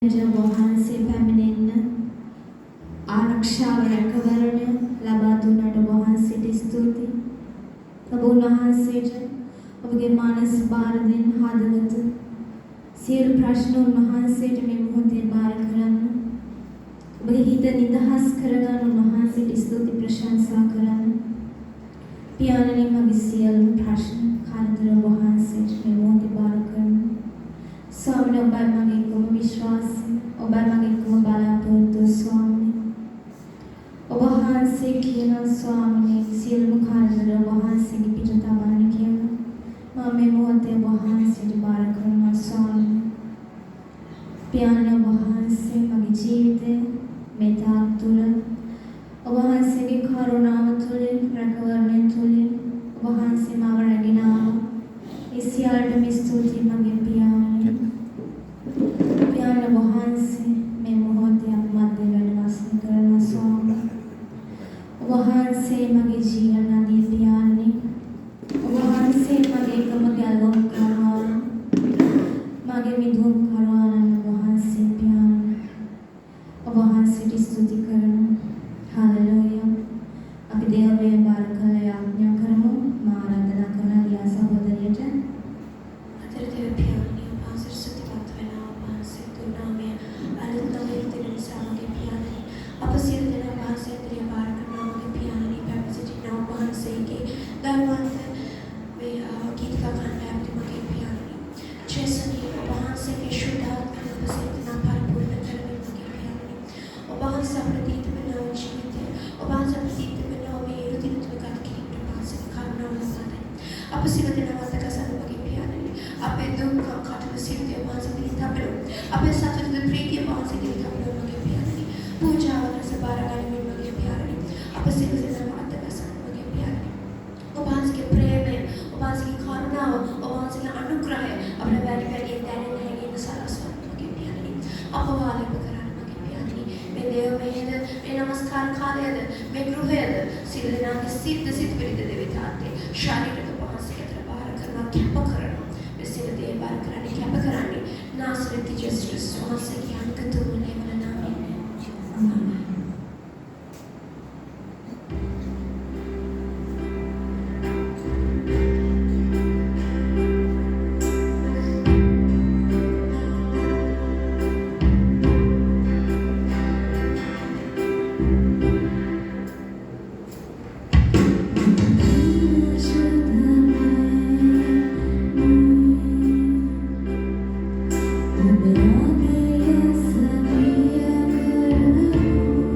වහන්සේ පැමිණෙන්න ආරක්ෂාව රැකවරණ ලබා දුන්නට වහන්සේට ස්තුතියි. ඔබ වහන්සේට ඔබගේ මානස බාර දෙන්න හදවත සියලු ප්‍රශ්න වහන්සේට මේ මොහොතේ බාර කරන්න. ඔබගේ හිත නිදහස් කරගන්න වහන්සේට ස්තුති ප්‍රශංසා කරන්න. පියාණනි මගේ සියලු ප්‍රශ්න කරදර වහන්සේට මේ මොහොතේ බාර කරන්න. ස්වාමීන් ඔබයි මගේ කොම විශ්වාසය ඔබයි මගේ කොම බලාපොරොත්තු ස්වාමීන් ඔබ වහන්සේ කියන ස්වාමීන් සියලුම කරදර වහන්සේගේ පිට තබන්න කියන මම මේ මොහොතේ වහන්සේට බාර කරනවා ස්වාමීන් පියාණන් වහන්සේ මගේ ජීවිතේ මේ තාක් තුළ ඔබ වහන්සේගේ කරුණාව තුළින් රැකවරණය තුළින් ඔබ වහන්සේ මාව රැගෙන ආවා. ඒ සියල්ලට මේ ස්තුතියි මගේ පියාණන් වහන්සේ මේ මොහොතේ අපමණ වැඩ වාසය කරන ස්වාමීන් වහන්සේ මගේ ජීවන නදී පියාණනි වහන්සේ මගේ එකම ගැලවුම් කරනවා මගේ මිදුම් කරනවා වහන්සේ පියාණනි වහන්සේට ස්තුති කරනවා හලෙලූයා අපි දේවයේ බාර කළ යාඥා කරමු මා ආරාධනා කරන ලියා සහෝදරියට අතර දේව පියාණනි වහන්සේ සුතිපත් වෙනවා වහන්සේ තුනාමය අලුත් නවීන දින නිසා මගේ පියාණනි අප සියලු දෙනා වහන්සේ දෙවියන් බාර කරනවා මගේ පියාණනි පැමිණිසිටිනා වහන්සේගේ ධර්මවන්ත මේ ගීතිකා කණ්ඩායමට මගේ පියාණනි ජේසුනි වහන්සේගේ ශුද්ධාත්මක ප්‍රසිද්ධිනා පරිපූර්ණ කරමින් මගේ පියාණනි ඔබ වහන්සේ අපට දීත වෙන ජීවිතය ඔබ වහන්සේ අපට දීත වෙන මේ ඉරුදින තුල ගත කිරීමට වහන්සේ කරුණාව ලබාදේ අප සියලු දෙනා වහන්සේ මගේ පියාණනි අපේ දුක් කටළු සියලු දේ වහන්සේ දිහා තබලු අපේ සතුට ප්‍රීතිය වහන්සේ දිහා තබලු මගේ පියාණනි පූජාව රස බාර ගනිමින් මගේ පියාණනි අප සියලු දෙනා වහන්සේ මගේ පියාණනි ඔබ වහන්සේගේ ප්‍රේමය ඔබ වහන්සේගේ කරුණාව ඔබ වහන්සේගේ අනුග්‍රහය අපේ වැඩි වැඩියෙන් දැනෙන්න හැකින සලස්වන්න මගේ පියාණනි අප වාලෙප කරන්න මගේ පියාණනි මේ දේව මෙහෙද මේ නමස්කාර කාලයද මේ ගෘහයද සියලු දෙනාගේ සිත් පිළිද දෙවිතාත්තේ ශාරීරික වහන්සේට බාර කරනවා කැප කරනවා මේ සියලු දේ බාර කරන්නේ කැප කරන්නේ නාසරෙත් ජේසුස් වහන්සේගේ අන්කතුම නේමන නාමයෙන් ආමේන් Oh,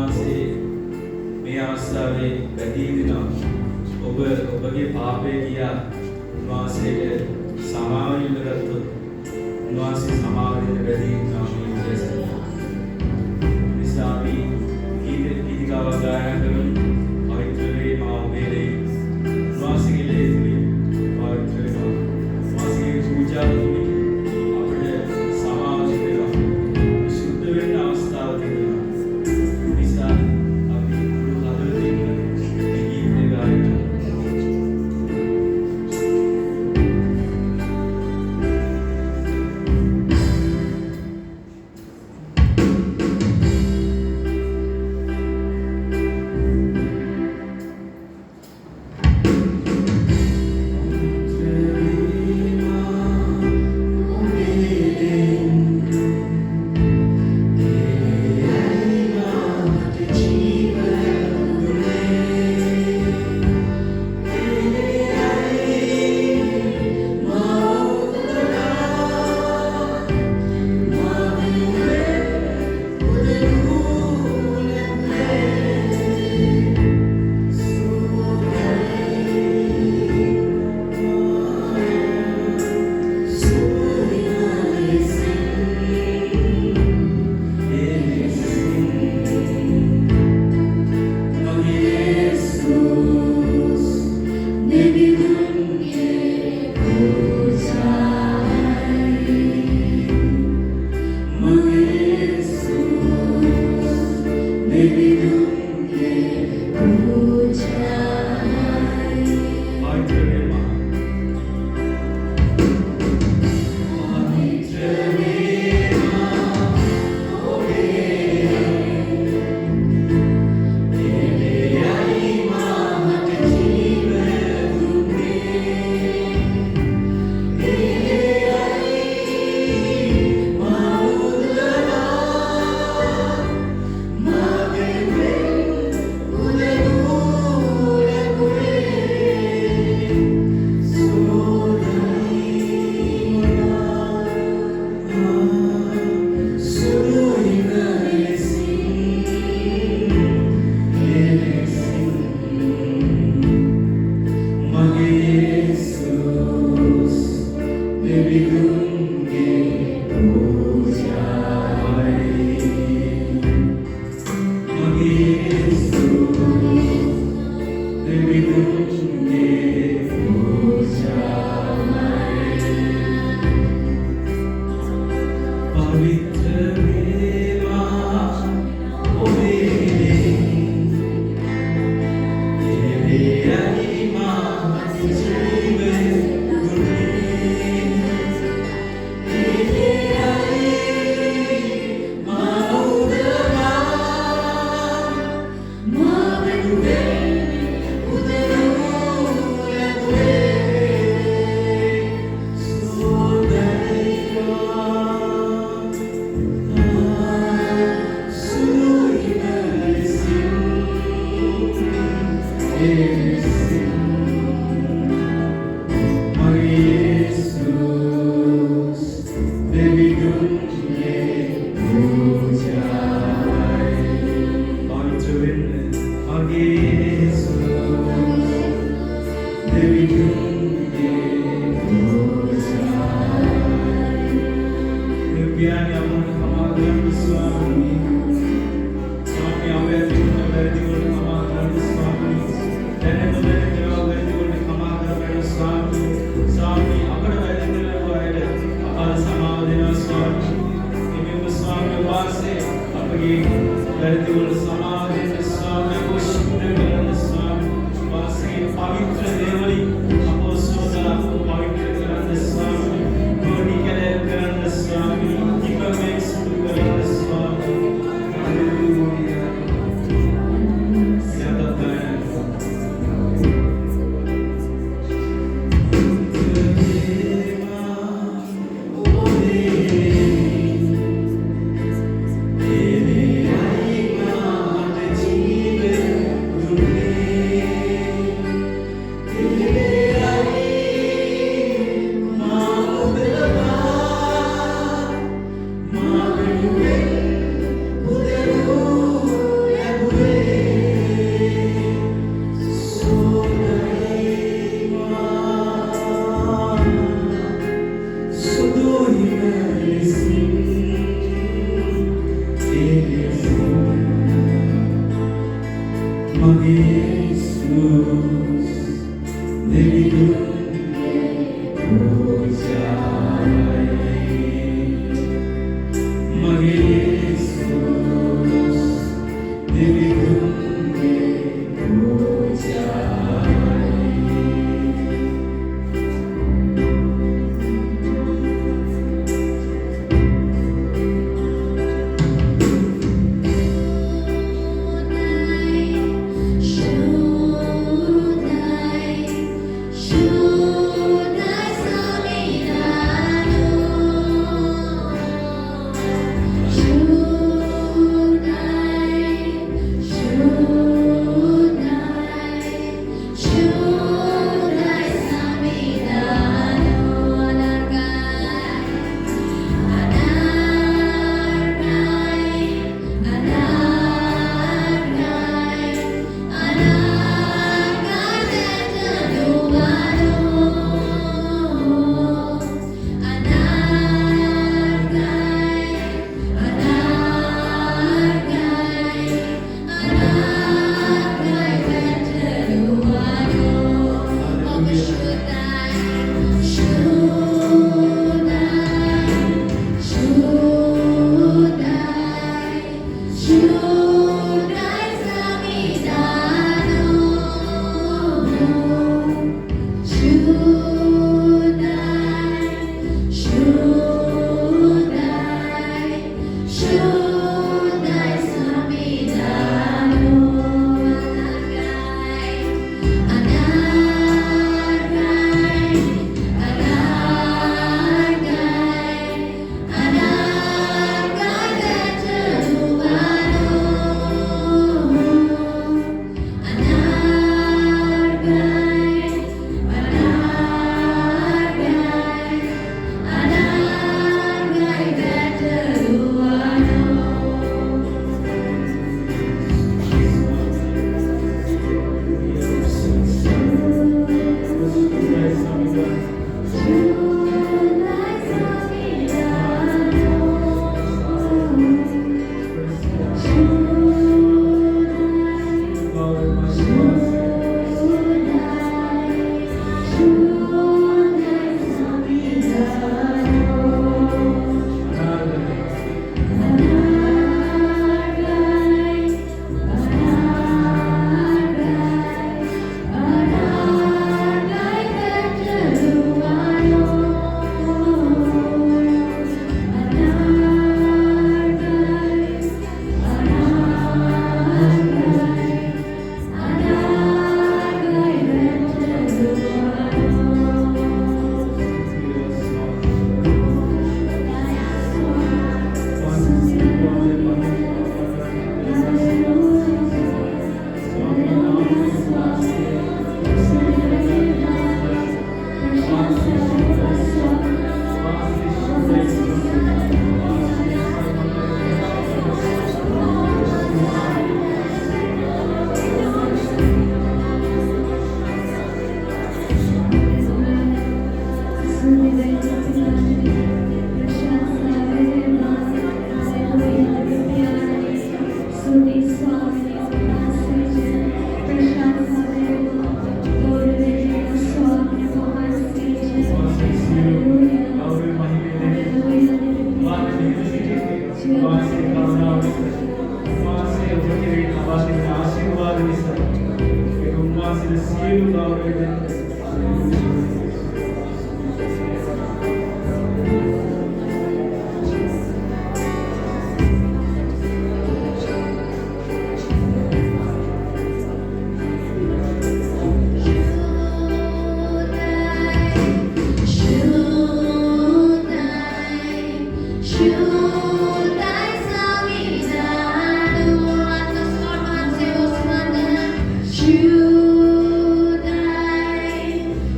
වහන්සේ මේ අවස්ථාවේ වැඩි දිනවා ඔබගේ පාපය කියා උන්වහන්සේට සමාව ඉල්ලගත්තොත් උන්වහන්සේ සමාව දෙන්න වැඩි දිනවා මේ උදෙසා. නිසා අපි ගීතිකාවක් ගායනා කරමු. පවිත්‍ර වේ මා ඔබේ ලේ උන්වහන්සේගේ ලේ තුලින් පවිත්‍ර වෙනවා. උන්වහන්සේගේ පූජා තුලින් අපිට සමාව දෙනවා. විසුද්ධ වෙන්න අවස්ථාව දෙනවා. නිසා අපි හදවතින් මේ ගීතය ගායනා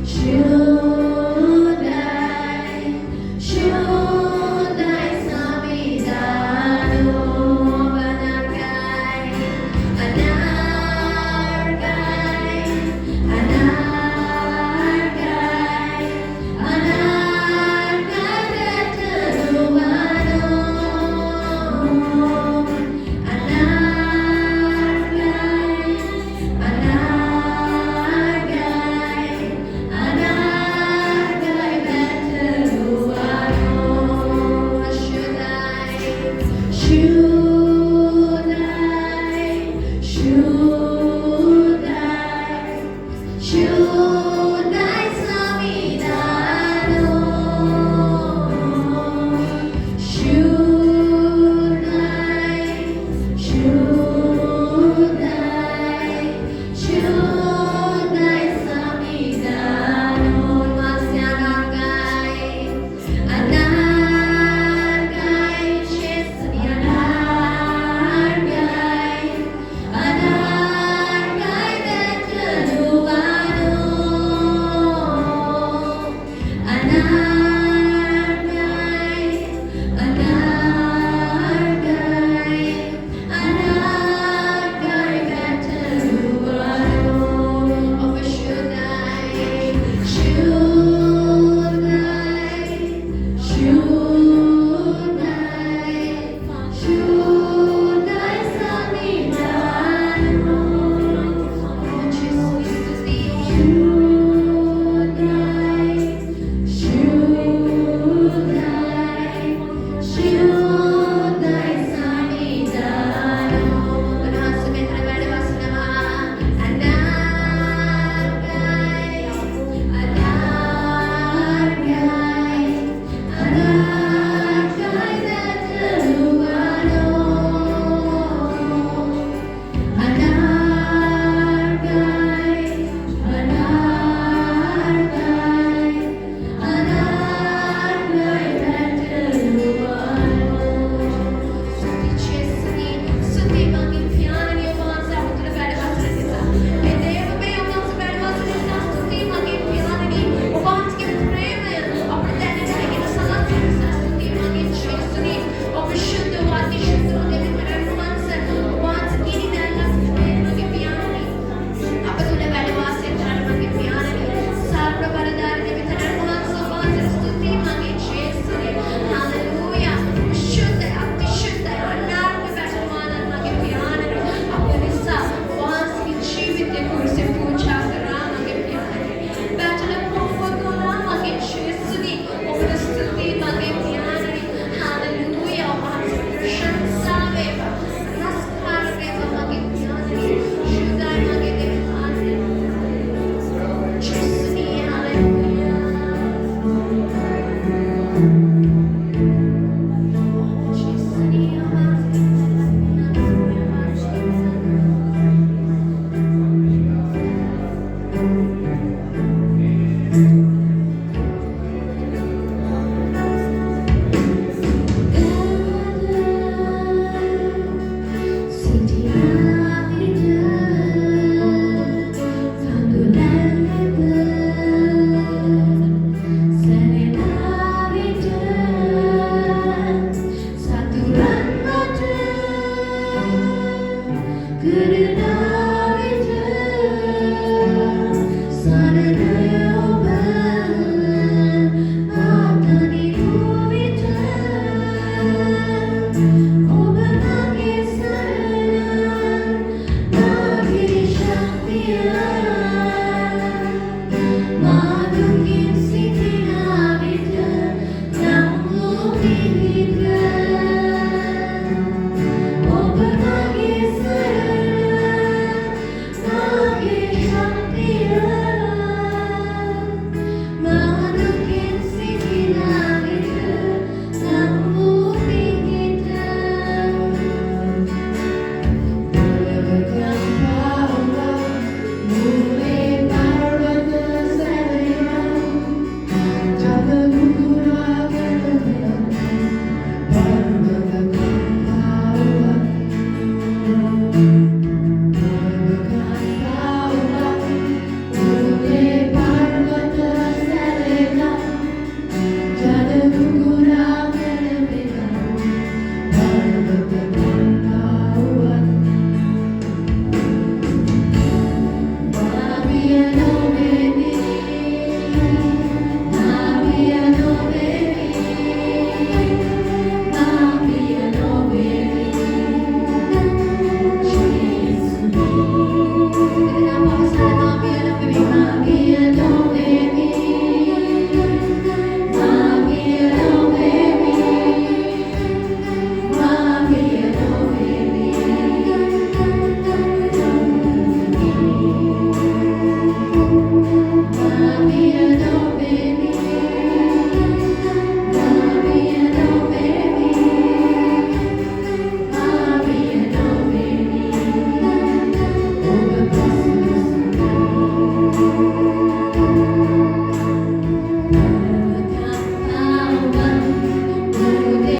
Should 그르나비트 사르르 오바 마타니 우비트 오바나게 사르르 나기 샤피아 마두긴 시티나비트 나무비트 오바나게 사르르 나기 샤피아 마두긴 시티나비트 나무비트 Berlebihan power, mulai parwata sayang, jangan kurangkan berlebihan. Berlebihan power.